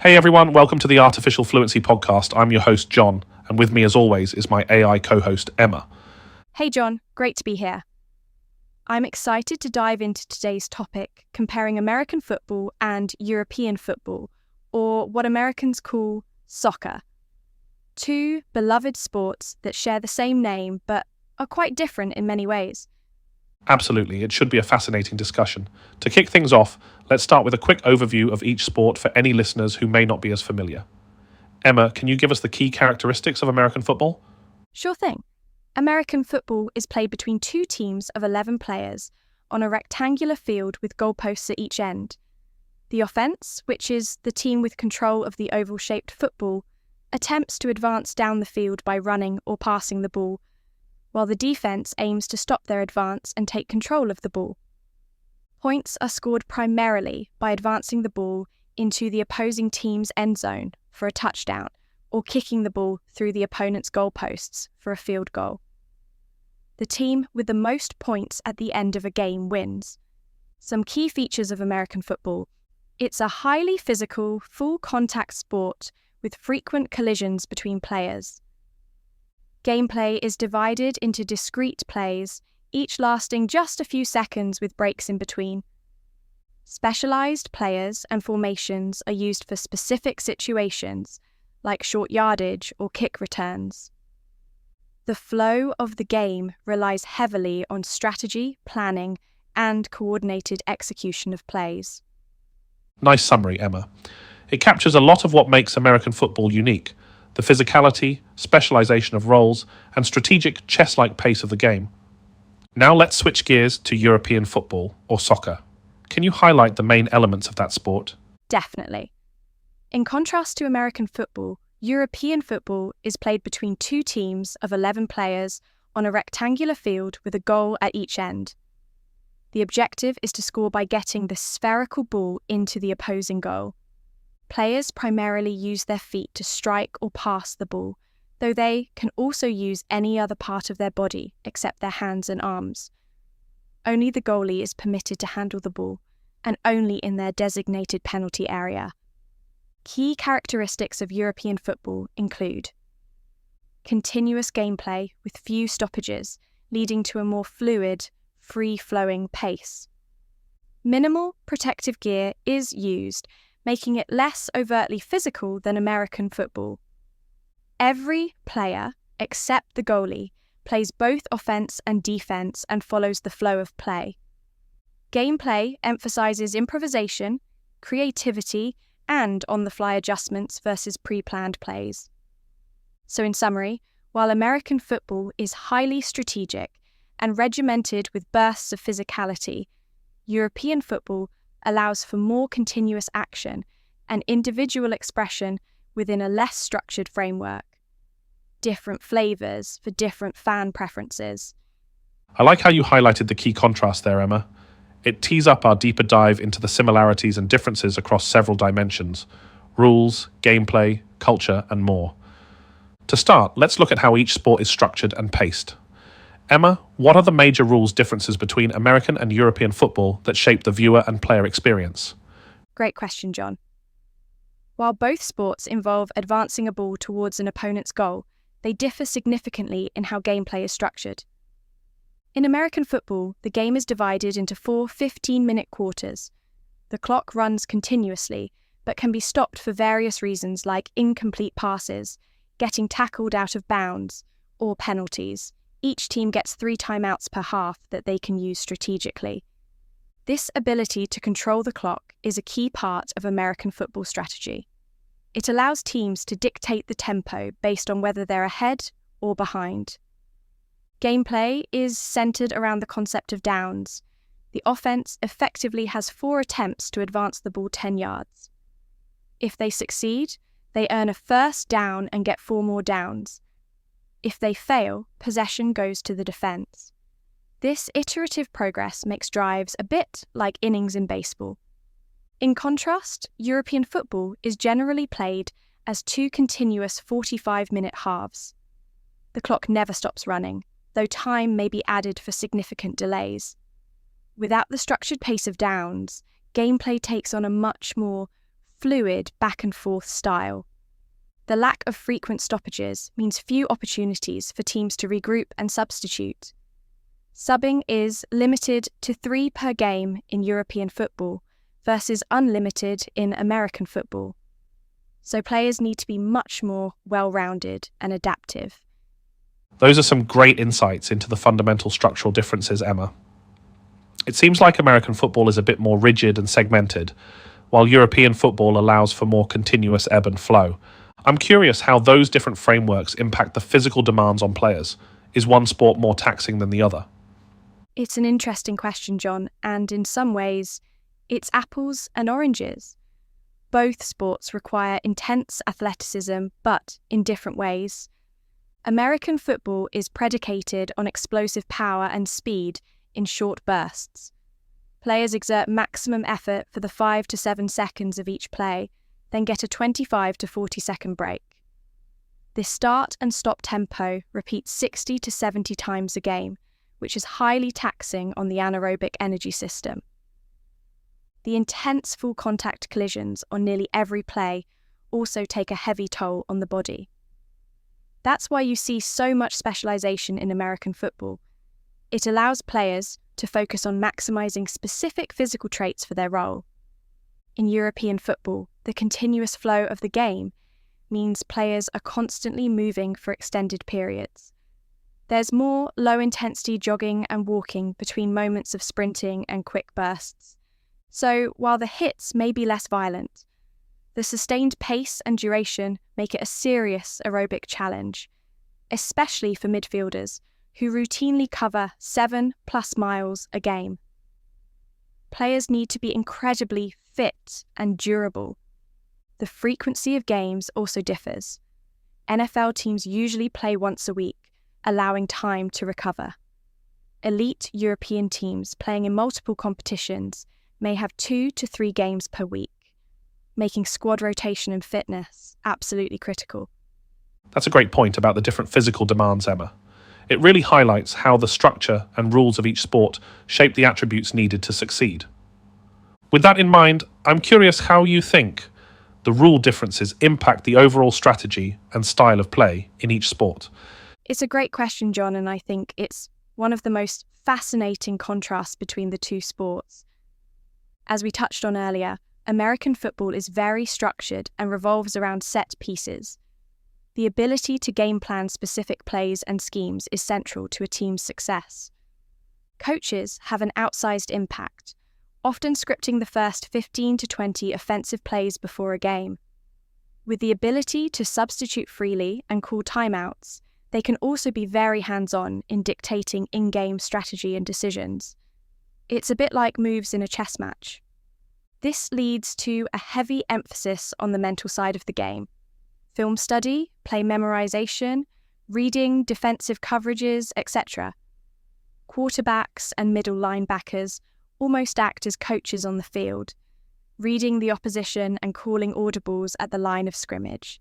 Hey everyone, welcome to the Artificial Fluency Podcast. I'm your host, John, and with me as always is my AI co-host, Emma. Hey John, great to be here. I'm excited to dive into today's topic, comparing American football and European football, or what Americans call soccer. Two beloved sports that share the same name but are quite different in many ways. Absolutely, it should be a fascinating discussion. To kick things off, let's start with a quick overview of each sport for any listeners who may not be as familiar. Emma, can you give us the key characteristics of American football? Sure thing. American football is played between two teams of 11 players on a rectangular field with goalposts at each end. The offense, which is the team with control of the oval-shaped football, attempts to advance down the field by running or passing the ball, while the defense aims to stop their advance and take control of the ball. Points are scored primarily by advancing the ball into the opposing team's end zone for a touchdown, or kicking the ball through the opponent's goalposts for a field goal. The team with the most points at the end of a game wins. Some key features of American football: it's a highly physical, full-contact sport with frequent collisions between players. Gameplay is divided into discrete plays, each lasting just a few seconds with breaks in between. Specialized players and formations are used for specific situations, like short yardage or kick returns. The flow of the game relies heavily on strategy, planning, and coordinated execution of plays. Nice summary, Emma. It captures a lot of what makes American football unique: the physicality, specialization of roles, and strategic chess-like pace of the game. Now let's switch gears to European football, or soccer. Can you highlight the main elements of that sport? Definitely. In contrast to American football, European football is played between two teams of 11 players on a rectangular field with a goal at each end. The objective is to score by getting the spherical ball into the opposing goal. Players primarily use their feet to strike or pass the ball, though they can also use any other part of their body except their hands and arms. Only the goalie is permitted to handle the ball, and only in their designated penalty area. Key characteristics of European football include continuous gameplay with few stoppages, leading to a more fluid, free-flowing pace. Minimal protective gear is used, making it less overtly physical than American football. Every player, except the goalie, plays both offense and defense and follows the flow of play. Gameplay emphasizes improvisation, creativity, and on-the-fly adjustments versus pre-planned plays. So in summary, while American football is highly strategic and regimented with bursts of physicality, European football allows for more continuous action and individual expression within a less structured framework. Different flavors for different fan preferences. I like how you highlighted the key contrast there, Emma. It tees up our deeper dive into the similarities and differences across several dimensions: rules, gameplay, culture, and more. To start, let's look at how each sport is structured and paced. Emma, what are the major rules differences between American and European football that shape the viewer and player experience? Great question, John. While both sports involve advancing a ball towards an opponent's goal, they differ significantly in how gameplay is structured. In American football, the game is divided into 4 15-minute quarters. The clock runs continuously, but can be stopped for various reasons like incomplete passes, getting tackled out of bounds, or penalties. Each team gets 3 timeouts per half that they can use strategically. This ability to control the clock is a key part of American football strategy. It allows teams to dictate the tempo based on whether they're ahead or behind. Gameplay is centered around the concept of downs. The offense effectively has 4 attempts to advance the ball 10 yards. If they succeed, they earn a first down and get 4 more downs. If they fail, possession goes to the defense. This iterative progress makes drives a bit like innings in baseball. In contrast, European football is generally played as 2 continuous 45-minute halves. The clock never stops running, though time may be added for significant delays. Without the structured pace of downs, gameplay takes on a much more fluid back and forth style. The lack of frequent stoppages means few opportunities for teams to regroup and substitute. Subbing is limited to 3 per game in European football versus unlimited in American football. So players need to be much more well-rounded and adaptive. Those are some great insights into the fundamental structural differences, Emma. It seems like American football is a bit more rigid and segmented, while European football allows for more continuous ebb and flow. I'm curious how those different frameworks impact the physical demands on players. Is one sport more taxing than the other? It's an interesting question, John, and in some ways, it's apples and oranges. Both sports require intense athleticism, but in different ways. American football is predicated on explosive power and speed in short bursts. Players exert maximum effort for the 5 to 7 seconds of each play, then get a 25 to 40-second break. This start and stop tempo repeats 60 to 70 times a game, which is highly taxing on the anaerobic energy system. The intense full contact collisions on nearly every play also take a heavy toll on the body. That's why you see so much specialization in American football. It allows players to focus on maximizing specific physical traits for their role. In European football, the continuous flow of the game means players are constantly moving for extended periods. There's more low-intensity jogging and walking between moments of sprinting and quick bursts. So, while the hits may be less violent, the sustained pace and duration make it a serious aerobic challenge, especially for midfielders who routinely cover 7+ miles a game. Players need to be incredibly fit and durable. The frequency of games also differs. NFL teams usually play once a week, allowing time to recover. Elite European teams playing in multiple competitions may have 2 to 3 games per week, making squad rotation and fitness absolutely critical. That's a great point about the different physical demands, Emma. It really highlights how the structure and rules of each sport shape the attributes needed to succeed. With that in mind, I'm curious how you think the rule differences impact the overall strategy and style of play in each sport. It's a great question, John, and I think it's one of the most fascinating contrasts between the two sports. As we touched on earlier, American football is very structured and revolves around set pieces. The ability to game plan specific plays and schemes is central to a team's success. Coaches have an outsized impact, often scripting the first 15 to 20 offensive plays before a game. With the ability to substitute freely and call timeouts, they can also be very hands-on in dictating in-game strategy and decisions. It's a bit like moves in a chess match. This leads to a heavy emphasis on the mental side of the game. Film study, play memorization, reading defensive coverages, etc. Quarterbacks and middle linebackers almost act as coaches on the field, reading the opposition and calling audibles at the line of scrimmage.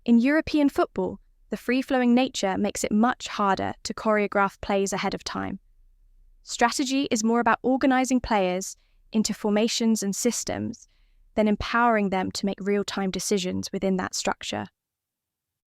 In European football, the free-flowing nature makes it much harder to choreograph plays ahead of time. Strategy is more about organizing players into formations and systems than empowering them to make real-time decisions within that structure.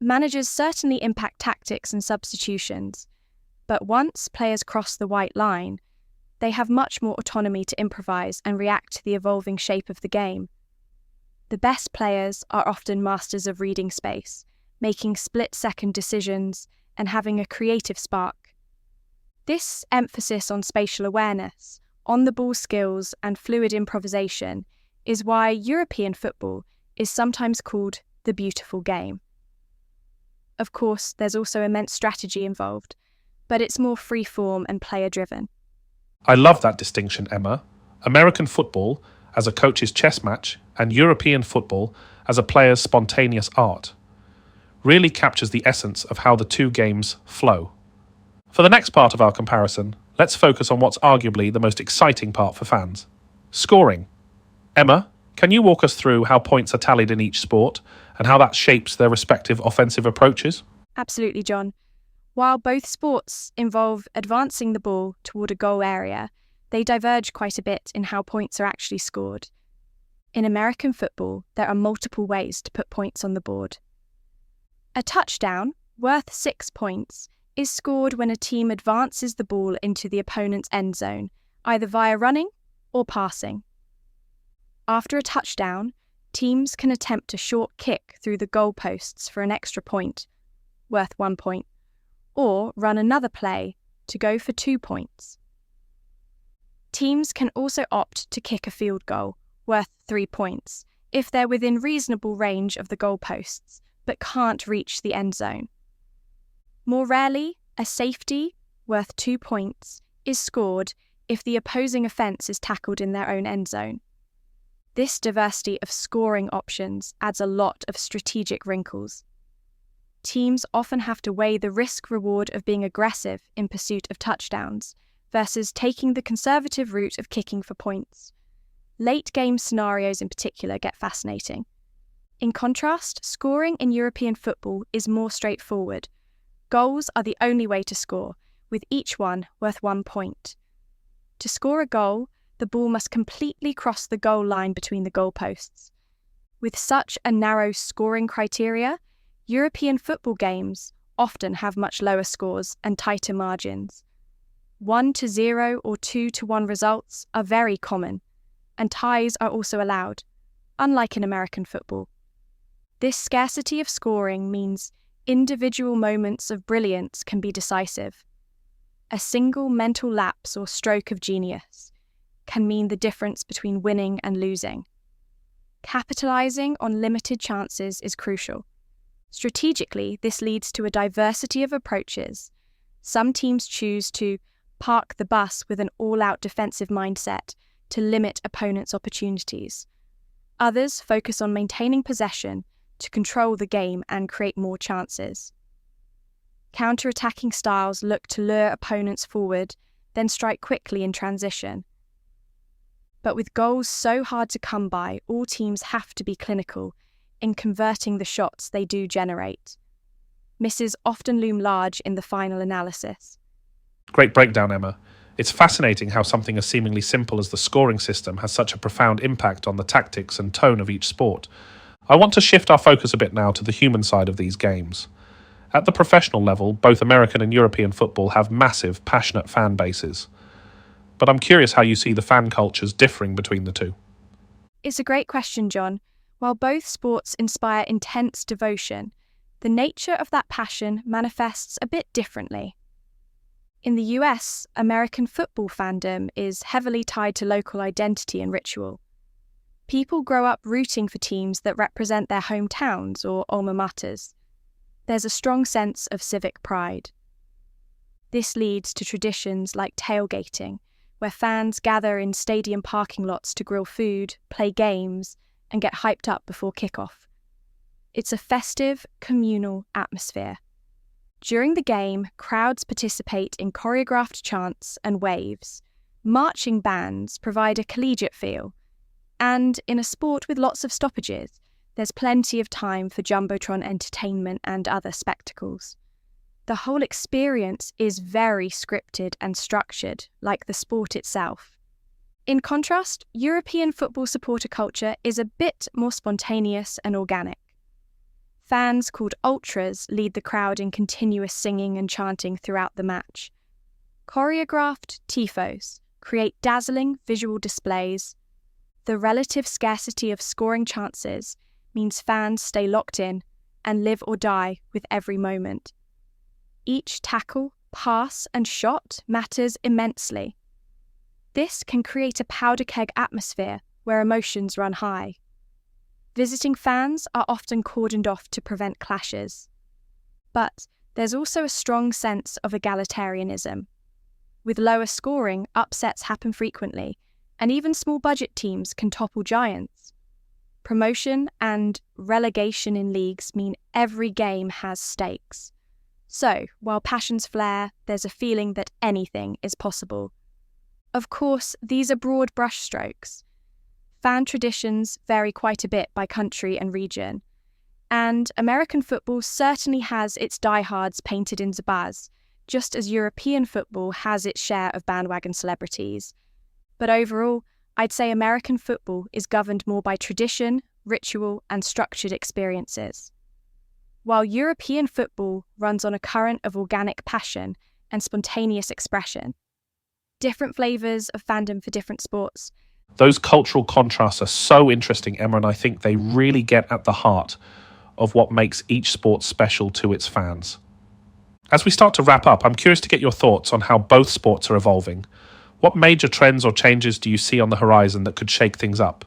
Managers certainly impact tactics and substitutions, but once players cross the white line, they have much more autonomy to improvise and react to the evolving shape of the game. The best players are often masters of reading space, making split-second decisions and having a creative spark. This emphasis on spatial awareness, on-the-ball skills and fluid improvisation is why European football is sometimes called the beautiful game. Of course, there's also immense strategy involved, but it's more free-form and player-driven. I love that distinction, Emma. American football as a coach's chess match and European football as a player's spontaneous art really captures the essence of how the two games flow. For the next part of our comparison, let's focus on what's arguably the most exciting part for fans: scoring. Emma, can you walk us through how points are tallied in each sport and how that shapes their respective offensive approaches? Absolutely, John. While both sports involve advancing the ball toward a goal area, they diverge quite a bit in how points are actually scored. In American football, there are multiple ways to put points on the board. A touchdown, worth 6 points, is scored when a team advances the ball into the opponent's end zone, either via running or passing. After a touchdown, teams can attempt a short kick through the goalposts for an extra point, worth 1 point, or run another play to go for 2 points. Teams can also opt to kick a field goal, worth 3 points, if they're within reasonable range of the goalposts, but can't reach the end zone. More rarely, a safety, worth 2 points, is scored if the opposing offence is tackled in their own end zone. This diversity of scoring options adds a lot of strategic wrinkles. Teams often have to weigh the risk-reward of being aggressive in pursuit of touchdowns versus taking the conservative route of kicking for points. Late-game scenarios in particular get fascinating. In contrast, scoring in European football is more straightforward. Goals are the only way to score, with each one worth 1 point. To score a goal, the ball must completely cross the goal line between the goalposts. With such a narrow scoring criteria, European football games often have much lower scores and tighter margins. 1-0 or 2-1 results are very common, and ties are also allowed, unlike in American football. This scarcity of scoring means individual moments of brilliance can be decisive. A single mental lapse or stroke of genius can mean the difference between winning and losing. Capitalizing on limited chances is crucial. Strategically, this leads to a diversity of approaches. Some teams choose to park the bus with an all-out defensive mindset to limit opponents' opportunities. Others focus on maintaining possession to control the game and create more chances. Counter-attacking styles look to lure opponents forward, then strike quickly in transition. But with goals so hard to come by, all teams have to be clinical in converting the shots they do generate. Misses often loom large in the final analysis. Great breakdown, Emma. It's fascinating how something as seemingly simple as the scoring system has such a profound impact on the tactics and tone of each sport. I want to shift our focus a bit now to the human side of these games. At the professional level, both American and European football have massive, passionate fan bases. But I'm curious how you see the fan cultures differing between the two. It's a great question, John. While both sports inspire intense devotion, the nature of that passion manifests a bit differently. In the US, American football fandom is heavily tied to local identity and ritual. People grow up rooting for teams that represent their hometowns or alma maters. There's a strong sense of civic pride. This leads to traditions like tailgating, where fans gather in stadium parking lots to grill food, play games, and get hyped up before kickoff. It's a festive, communal atmosphere. During the game, crowds participate in choreographed chants and waves. Marching bands provide a collegiate feel. And in a sport with lots of stoppages, there's plenty of time for Jumbotron entertainment and other spectacles. The whole experience is very scripted and structured, like the sport itself. In contrast, European football supporter culture is a bit more spontaneous and organic. Fans called ultras lead the crowd in continuous singing and chanting throughout the match. Choreographed tifos create dazzling visual displays. The relative scarcity of scoring chances means fans stay locked in and live or die with every moment. Each tackle, pass, and shot matters immensely. This can create a powder keg atmosphere where emotions run high. Visiting fans are often cordoned off to prevent clashes. But there's also a strong sense of egalitarianism. With lower scoring, upsets happen frequently, and even small budget teams can topple giants. Promotion and relegation in leagues mean every game has stakes. So, while passions flare, there's a feeling that anything is possible. Of course, these are broad brushstrokes. Fan traditions vary quite a bit by country and region, and American football certainly has its diehards painted in Zabaz, just as European football has its share of bandwagon celebrities. But overall, I'd say American football is governed more by tradition, ritual, and structured experiences, while European football runs on a current of organic passion and spontaneous expression. Different flavours of fandom for different sports. Those cultural contrasts are so interesting, Emma, and I think they really get at the heart of what makes each sport special to its fans. As we start to wrap up, I'm curious to get your thoughts on how both sports are evolving. What major trends or changes do you see on the horizon that could shake things up?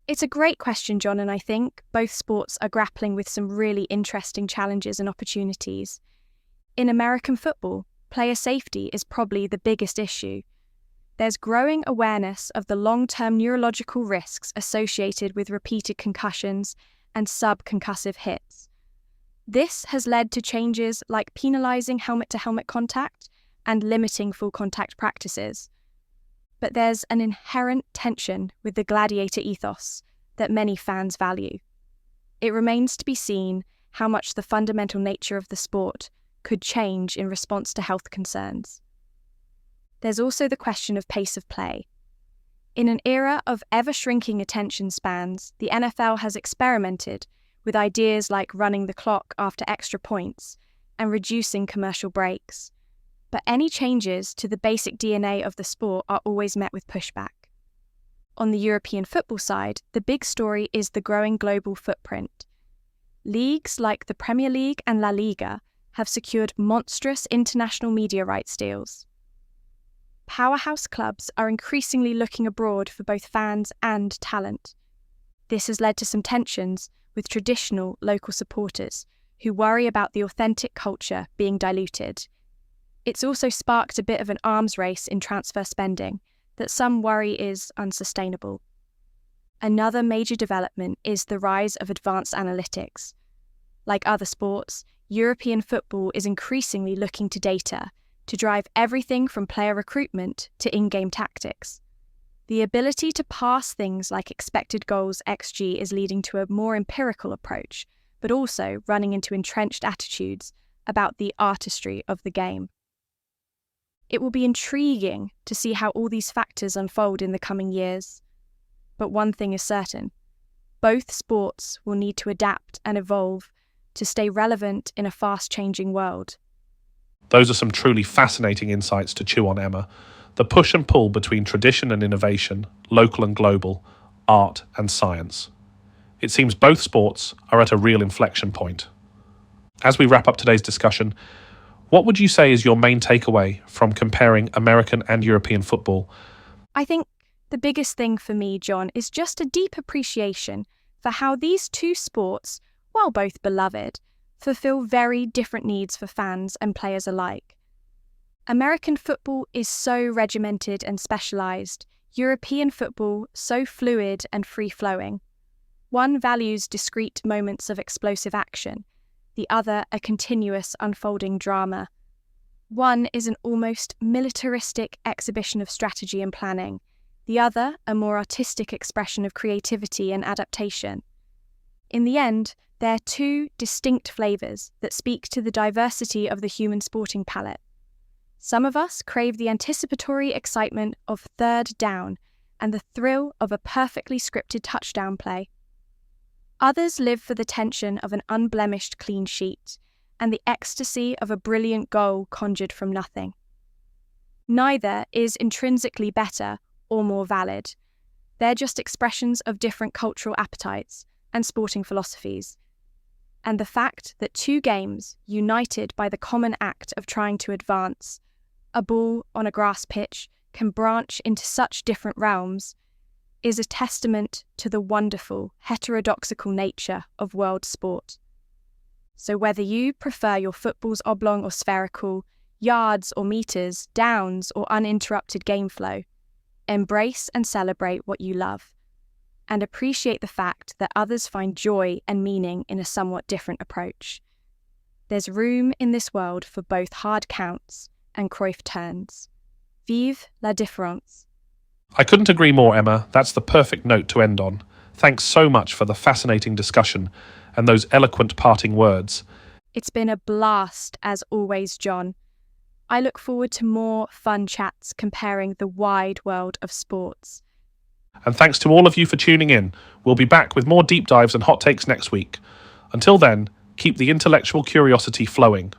It's a great question, John, and I think both sports are grappling with some really interesting challenges and opportunities. In American football, player safety is probably the biggest issue. There's growing awareness of the long-term neurological risks associated with repeated concussions and subconcussive hits. This has led to changes like penalising helmet-to-helmet contact and limiting full contact practices. But there's an inherent tension with the gladiator ethos that many fans value. It remains to be seen how much the fundamental nature of the sport could change in response to health concerns. There's also the question of pace of play. In an era of ever-shrinking attention spans, the NFL has experimented with ideas like running the clock after extra points and reducing commercial breaks. But any changes to the basic DNA of the sport are always met with pushback. On the European football side, the big story is the growing global footprint. Leagues like the Premier League and La Liga have secured monstrous international media rights deals. Powerhouse clubs are increasingly looking abroad for both fans and talent. This has led to some tensions with traditional local supporters who worry about the authentic culture being diluted. It's also sparked a bit of an arms race in transfer spending that some worry is unsustainable. Another major development is the rise of advanced analytics. Like other sports, European football is increasingly looking to data to drive everything from player recruitment to in-game tactics. The ability to pass things like expected goals XG is leading to a more empirical approach, but also running into entrenched attitudes about the artistry of the game. It will be intriguing to see how all these factors unfold in the coming years. But one thing is certain: both sports will need to adapt and evolve to stay relevant in a fast-changing world. Those are some truly fascinating insights to chew on, Emma. The push and pull between tradition and innovation, local and global, art and science. It seems both sports are at a real inflection point. As we wrap up today's discussion, what would you say is your main takeaway from comparing American and European football? I think the biggest thing for me, John, is just a deep appreciation for how these two sports, while both beloved, fulfill very different needs for fans and players alike. American football is so regimented and specialised, European football so fluid and free-flowing. One values discrete moments of explosive action, the other a continuous unfolding drama. One is an almost militaristic exhibition of strategy and planning, the other a more artistic expression of creativity and adaptation. In the end, they're two distinct flavours that speak to the diversity of the human sporting palette. Some of us crave the anticipatory excitement of third down and the thrill of a perfectly scripted touchdown play. Others live for the tension of an unblemished clean sheet and the ecstasy of a brilliant goal conjured from nothing. Neither is intrinsically better or more valid. They're just expressions of different cultural appetites and sporting philosophies. And the fact that two games, united by the common act of trying to advance, a ball on a grass pitch, can branch into such different realms, is a testament to the wonderful, heterodoxical nature of world sport. So whether you prefer your footballs oblong or spherical, yards or meters, downs or uninterrupted game flow, embrace and celebrate what you love, and appreciate the fact that others find joy and meaning in a somewhat different approach. There's room in this world for both hard counts and Cruyff turns. Vive la différence. I couldn't agree more, Emma. That's the perfect note to end on. Thanks so much for the fascinating discussion and those eloquent parting words. It's been a blast, as always, John. I look forward to more fun chats comparing the wide world of sports. And thanks to all of you for tuning in. We'll be back with more deep dives and hot takes next week. Until then, keep the intellectual curiosity flowing.